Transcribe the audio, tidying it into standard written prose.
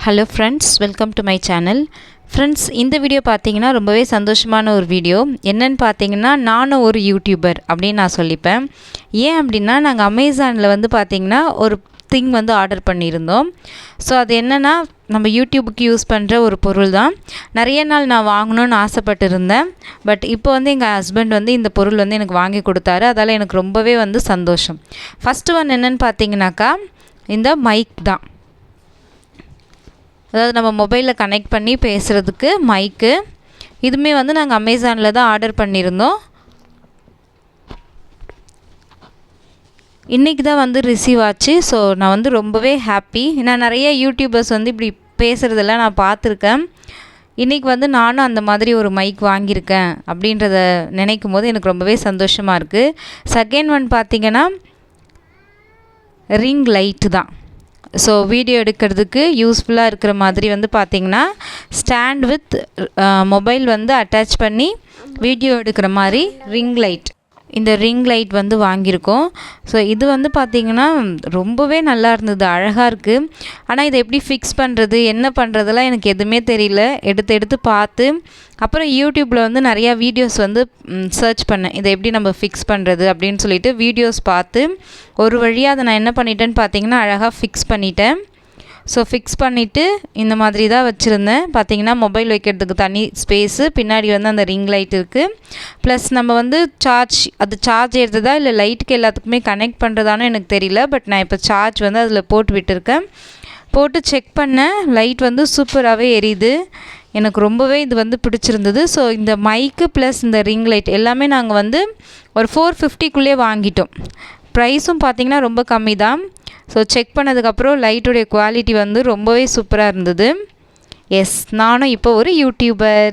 Hello friends, welcome to my channel. Friends, இந்த video பார்த்தீங்கன்னா ரொம்பவே சந்தோஷமான ஒரு வீடியோ. என்னென்னு பார்த்தீங்கன்னா, நானும் ஒரு யூடியூபர் அப்படின்னு நான் சொல்லிப்பேன். ஏன் அப்படின்னா, நாங்கள் அமேசானில் வந்து பார்த்திங்கன்னா ஒரு திங் வந்து ஆர்டர் பண்ணியிருந்தோம். ஸோ அது என்னென்னா, நம்ம யூடியூபுக்கு யூஸ் பண்ணுற ஒரு பொருள் தான். நிறைய நாள் நான் வாங்கணும்னு ஆசைப்பட்டு இருந்தேன். பட் இப்போ வந்து எங்கள் ஹஸ்பண்ட் வந்து இந்த பொருள் வந்து எனக்கு வாங்கி கொடுத்தாரு. அதால் எனக்கு ரொம்பவே வந்து சந்தோஷம். ஃபஸ்ட்டு ஒன் என்னென்னு பார்த்தீங்கன்னாக்கா, இந்த மைக் தான். அதாவது நம்ம மொபைலில் கனெக்ட் பண்ணி பேசுகிறதுக்கு மைக்கு. இதுவுமே வந்து நாங்கள் அமேசானில் தான் ஆர்டர் பண்ணியிருந்தோம். இன்றைக்கி தான் வந்து ரிசீவ் ஆச்சு. ஸோ நான் வந்து ரொம்பவே ஹாப்பி. நான் நிறைய யூடியூபர்ஸ் வந்து இப்படி பேசுகிறதெல்லாம் நான் பார்த்துருக்கேன். இன்றைக்கி வந்து நானும் அந்த மாதிரி ஒரு மைக் வாங்கியிருக்கேன் அப்படின்றத நினைக்கும் போது எனக்கு ரொம்பவே சந்தோஷமாக இருக்குது. செகண்ட் ஒன் பார்த்திங்கன்னா ரிங் லைட்டு தான். ஸோ வீடியோ எடுக்கிறதுக்கு யூஸ்ஃபுல்லாக இருக்கிற மாதிரி வந்து பார்த்திங்கன்னா ஸ்டாண்ட் வித் மொபைல் வந்து அட்டாச் பண்ணி வீடியோ எடுக்கிற மாதிரி ரிங் லைட். இந்த ரிங் லைட் வந்து வாங்கியிருக்கோம். ஸோ இது வந்து பார்த்திங்கன்னா ரொம்பவே நல்லா இருந்தது, அழகாக இருக்குது. ஆனால் இதை எப்படி ஃபிக்ஸ் பண்ணுறது, என்ன பண்ணுறதெல்லாம் எனக்கு எதுவுமே தெரியல. எடுத்து பார்த்து அப்புறம் யூடியூப்பில் வந்து நிறையா வீடியோஸ் வந்து சர்ச் பண்ணேன், இதை எப்படி நம்ம ஃபிக்ஸ் பண்ணுறது அப்படின்னு சொல்லிட்டு வீடியோஸ் பார்த்து ஒரு வழியாக அதை நான் என்ன பண்ணிட்டேன்னு பார்த்திங்கன்னா அழகாக ஃபிக்ஸ் பண்ணிட்டேன். ஸோ ஃபிக்ஸ் பண்ணிவிட்டு இந்த மாதிரி தான் வச்சுருந்தேன். பார்த்திங்கன்னா மொபைல் வைக்கிறதுக்கு தனி ஸ்பேஸு, பின்னாடி வந்து அந்த ரிங் லைட் இருக்குது. ப்ளஸ் நம்ம வந்து சார்ஜ் ஏறுறதா இல்லை லைட்டுக்கு எல்லாத்துக்குமே கனெக்ட் பண்ணுறதானு எனக்கு தெரியல. பட் நான் இப்போ சார்ஜ் வந்து அதில் போட்டு விட்டுருக்கேன். போட்டு செக் பண்ணேன், லைட் வந்து சூப்பராகவே எரியுது. எனக்கு ரொம்பவே இது வந்து பிடிச்சிருந்தது. ஸோ இந்த மைக்கு ப்ளஸ் இந்த ரிங் லைட் எல்லாமே நாங்கள் வந்து ஒரு 450க்குள்ளே வாங்கிட்டோம். ப்ரைஸும் பார்த்திங்கன்னா ரொம்ப கம்மி தான். ஸோ செக் பண்ணதுக்கப்புறம் லைட்டுடைய குவாலிட்டி வந்து ரொம்பவே சூப்பராக இருந்தது. எஸ், நானும் இப்போ ஒரு யூடியூபர்.